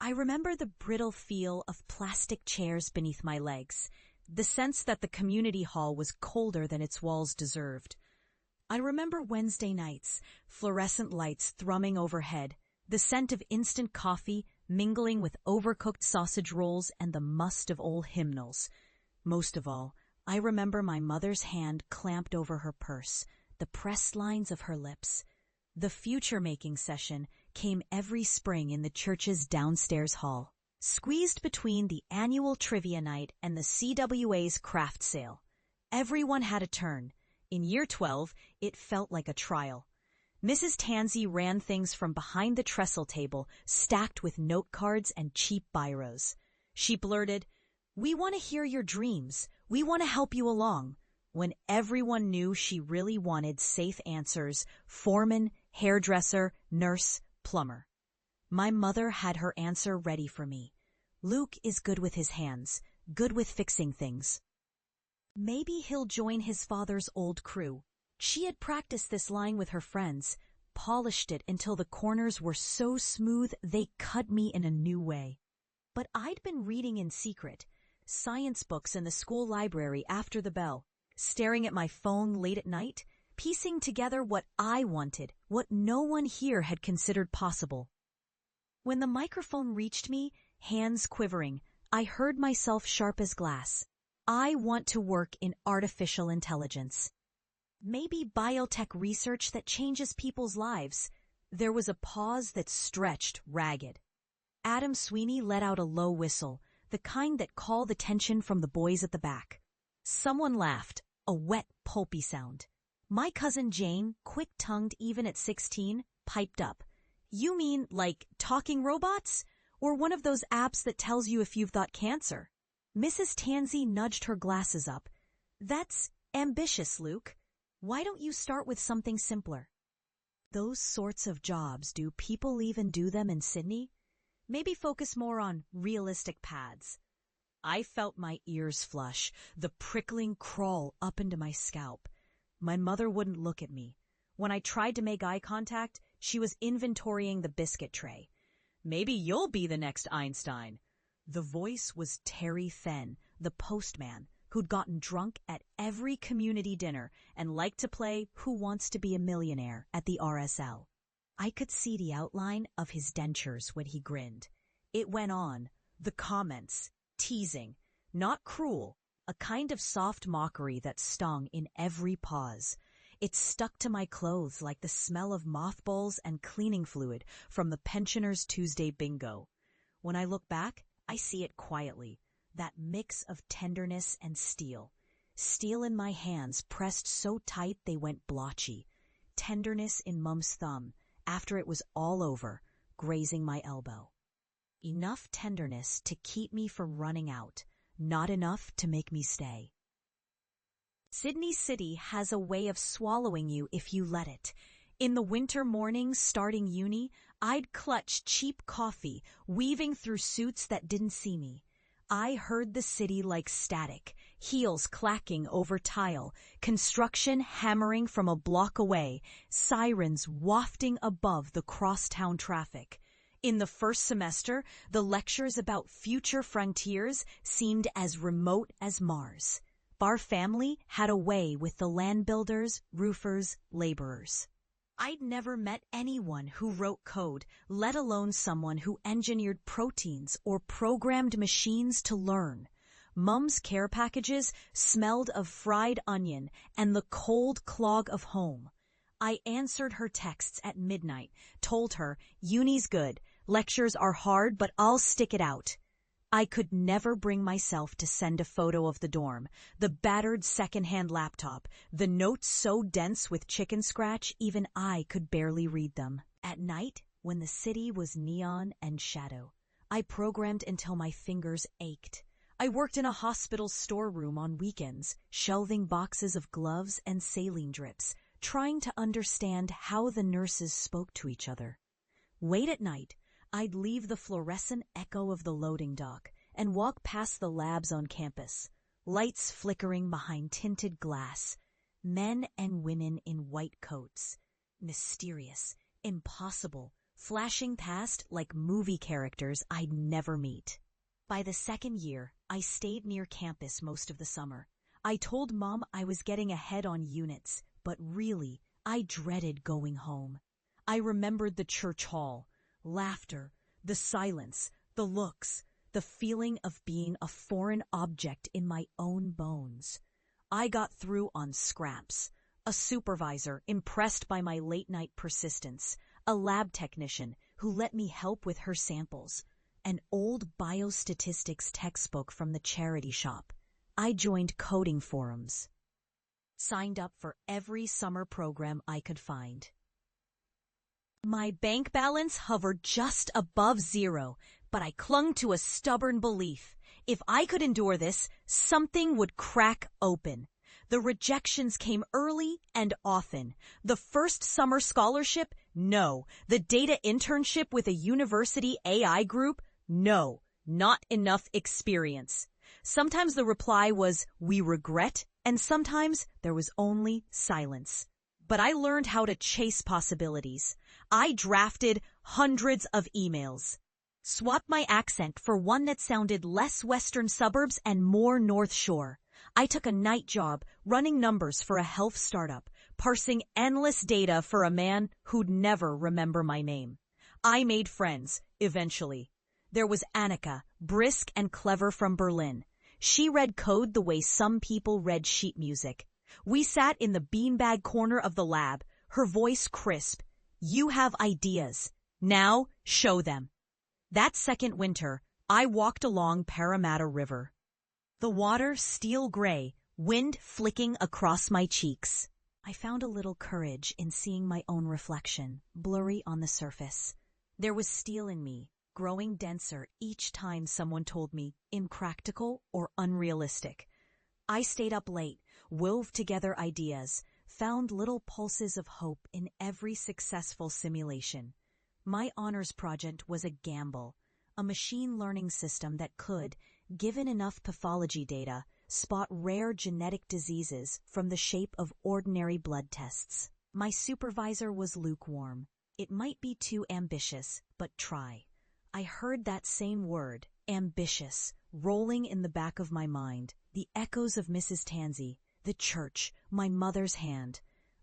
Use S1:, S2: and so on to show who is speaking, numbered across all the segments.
S1: I remember the brittle feel of plastic chairs beneath my legs, the sense that the community hall was colder than its walls deserved. I remember Wednesday nights, fluorescent lights thrumming overhead, the scent of instant coffee mingling with overcooked sausage rolls and the must of old hymnals. Most of all, I remember my mother's hand clamped over her purse, the pressed lines of her lips. The future-making session came every spring in the church's downstairs hall, squeezed between the annual trivia night and the CWA's craft sale. Everyone had a turn. In year 12, it felt like a trial. Mrs. Tansey ran things from behind the trestle table, stacked with note cards and cheap biros. She blurted, "We want to hear your dreams. We want to help you along," when everyone knew she really wanted safe answers: foreman, hairdresser, nurse, plumber. My mother had her answer ready for me. Luke is good with his hands, good with fixing things. Maybe he'll join his father's old crew. She had practiced this line with her friends, polished it until the corners were so smooth they cut me in a new way. But I'd been reading in secret, science books in the school library after the bell, staring at my phone late at night, piecing together what I wanted, what no one here had considered possible. When the microphone reached me, hands quivering, I heard myself sharp as glass. I want to work in artificial intelligence. Maybe biotech research that changes people's lives. There was a pause that stretched ragged. Adam Sweeney let out a low whistle, the kind that called attention from the boys at the back. Someone laughed, a wet, pulpy sound. My cousin Jane, quick-tongued even at 16, piped up. "You mean, like, talking robots? Or one of those apps that tells you if you've got cancer?" Mrs. Tansey nudged her glasses up. "That's ambitious, Luke. Why don't you start with something simpler?" Those sorts of jobs, do people even do them in Sydney? Maybe focus more on realistic paths. I felt my ears flush, the prickling crawl up into my scalp. My mother wouldn't look at me. When I tried to make eye contact, she was inventorying the biscuit tray. "Maybe you'll be the next Einstein." The voice was Terry Fenn, the postman, who'd gotten drunk at every community dinner and liked to play Who Wants to Be a Millionaire at the RSL. I could see the outline of his dentures when he grinned. It went on, the comments, teasing, not cruel, a kind of soft mockery that stung in every pause. It stuck to my clothes like the smell of mothballs and cleaning fluid from the pensioners' Tuesday bingo. When I look back, I see it quietly, that mix of tenderness and steel. Steel in my hands pressed so tight they went blotchy. Tenderness in Mum's thumb, after it was all over, grazing my elbow. Enough tenderness to keep me from running out, not enough to make me stay. Sydney City has a way of swallowing you if you let it. In the winter mornings starting uni, I'd clutch cheap coffee, weaving through suits that didn't see me. I heard the city like static, heels clacking over tile, construction hammering from a block away, sirens wafting above the crosstown traffic. In the first semester, the lectures about future frontiers seemed as remote as Mars. Our family had a way with the land builders, roofers, laborers. I'd never met anyone who wrote code, let alone someone who engineered proteins or programmed machines to learn. Mum's care packages smelled of fried onion and the cold clog of home. I answered her texts at midnight, told her, "Uni's good, lectures are hard, but I'll stick it out." I could never bring myself to send a photo of the dorm, the battered second-hand laptop, the notes so dense with chicken scratch even I could barely read them. At night, when the city was neon and shadow, I programmed until my fingers ached. I worked in a hospital storeroom on weekends, shelving boxes of gloves and saline drips, trying to understand how the nurses spoke to each other. Late at night, I'd leave the fluorescent echo of the loading dock and walk past the labs on campus, lights flickering behind tinted glass, men and women in white coats, mysterious, impossible, flashing past like movie characters I'd never meet. By the second year, I stayed near campus most of the summer. I told Mom I was getting ahead on units, but really, I dreaded going home. I remembered the church hall, laughter, the silence, the looks, the feeling of being a foreign object in my own bones. I got through on scraps. A supervisor impressed by my late-night persistence, a lab technician who let me help with her samples, an old biostatistics textbook from the charity shop. I joined coding forums, signed up for every summer program I could find. My bank balance hovered just above zero, but I clung to a stubborn belief. If I could endure this, something would crack open. The rejections came early and often. The first summer scholarship? No. The data internship with a university AI group? No. Not enough experience. Sometimes the reply was, "We regret," and sometimes there was only silence. But I learned how to chase possibilities. I drafted hundreds of emails, swapped my accent for one that sounded less western suburbs and more North Shore. I took a night job running numbers for a health startup, parsing endless data for a man who'd never remember my name. I made friends, eventually. There was Annika, brisk and clever from Berlin. She read code the way some people read sheet music. We sat in the beanbag corner of the lab, her voice crisp. "You have ideas. Now show them." That second winter, I walked along Parramatta River. The water steel gray, wind flicking across my cheeks. I found a little courage in seeing my own reflection, blurry on the surface. There was steel in me, growing denser each time someone told me impractical or unrealistic. I stayed up late, wove together ideas, found little pulses of hope in every successful simulation. My honors project was a gamble, a machine learning system that could, given enough pathology data, spot rare genetic diseases from the shape of ordinary blood tests. My supervisor was lukewarm. "It might be too ambitious, but try." I heard that same word, ambitious, rolling in the back of my mind, the echoes of Mrs. Tansey, the church, my mother's hand.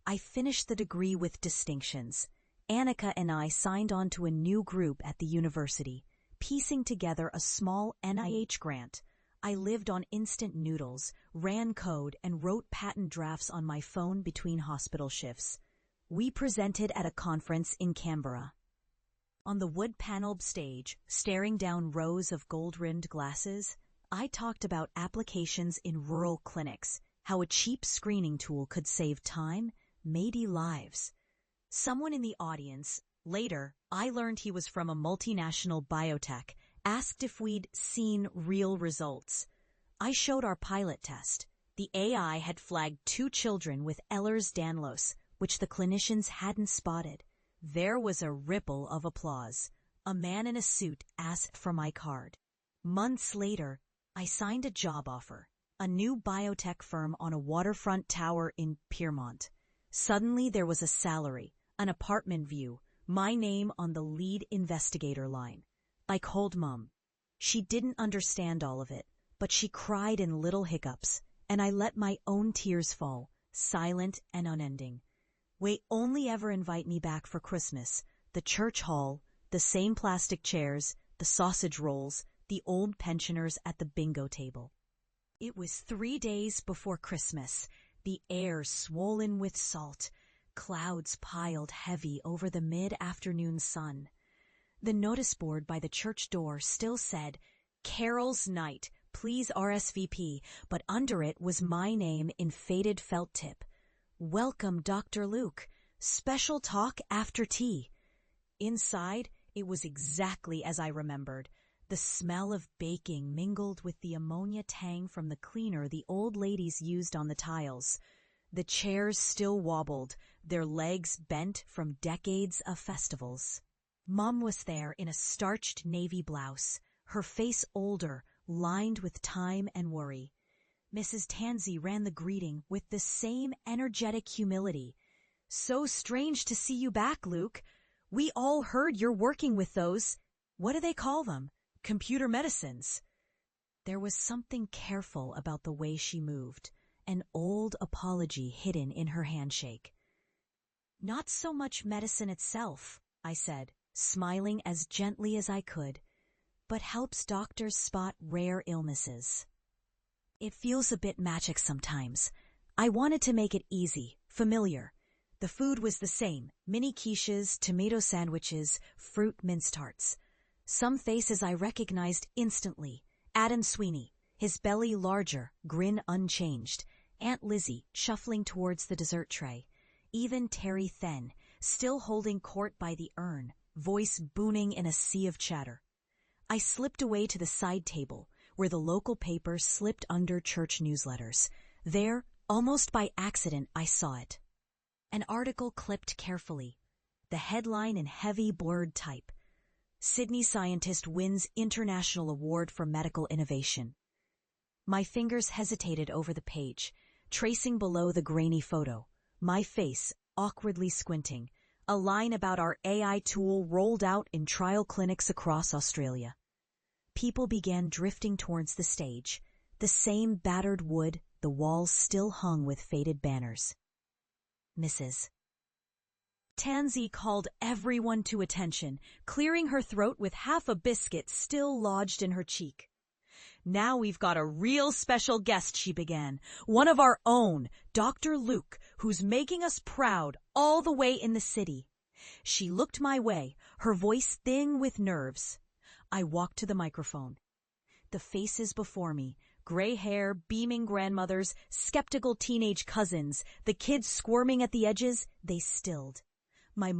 S1: I finished the degree with distinctions. Annika and I signed on to a new group at the university, piecing together a small NIH grant. I lived on instant noodles, ran code, and wrote patent drafts on my phone between hospital shifts. We presented at a conference in Canberra. On the wood-paneled stage, staring down rows of gold-rimmed glasses, I talked about applications in rural clinics, how a cheap screening tool could save time, maybe lives. Someone in the audience, later, I learned he was from a multinational biotech, asked if we'd seen real results. I showed our pilot test. The AI had flagged 2 children with Ehlers-Danlos, which the clinicians hadn't spotted. There was a ripple of applause. A man in a suit asked for my card. Months later, I signed a job offer, a new biotech firm on a waterfront tower in Piermont. Suddenly there was a salary, an apartment view, my name on the lead investigator line. I called Mom. She didn't understand all of it, but she cried in little hiccups, and I let my own tears fall, silent and unending. They only ever invite me back for Christmas, the church hall, the same plastic chairs, the sausage rolls, the old pensioners at the bingo table. It was 3 days before Christmas, the air swollen with salt, clouds piled heavy over the mid-afternoon sun. The notice board by the church door still said, "Carol's Night, please RSVP," but under it was my name in faded felt tip. "Welcome, Dr. Luke. Special talk after tea." Inside, it was exactly as I remembered. The smell of baking mingled with the ammonia tang from the cleaner the old ladies used on the tiles. The chairs still wobbled, their legs bent from decades of festivals. Mom was there in a starched navy blouse, her face older, lined with time and worry. Mrs. Tansey ran the greeting with the same energetic humility. "So strange to see you back, Luke. We all heard you're working with those, what do they call them? Computer medicines. There was something careful about the way she moved, an old apology hidden in her handshake. Not so much medicine itself, I said, smiling as gently as I could, but helps doctors spot rare illnesses. It feels a bit magic sometimes. I wanted to make it easy, familiar. The food was the same, mini quiches, tomato sandwiches, fruit mince tarts. Some faces I recognized instantly. Adam Sweeney, his belly larger, grin unchanged. Aunt Lizzie, shuffling towards the dessert tray. Even Terry Then, still holding court by the urn, voice booming in a sea of chatter. I slipped away to the side table, where the local paper slipped under church newsletters. There, almost by accident, I saw it. An article clipped carefully. The headline in heavy blurred type. Sydney scientist wins international award for medical innovation. My fingers hesitated over the page, tracing below the grainy photo. My face, awkwardly squinting. A line about our AI tool rolled out in trial clinics across Australia. People began drifting towards the stage. The same battered wood, the walls still hung with faded banners. Mrs. Tansy called everyone to attention, clearing her throat with half a biscuit still lodged in her cheek. Now we've got a real special guest, she began. One of our own, Dr. Luke, who's making us proud all the way in the city. She looked my way, her voice thin with nerves. I walked to the microphone. The faces before me, gray hair, beaming grandmothers, skeptical teenage cousins, the kids squirming at the edges, they stilled. My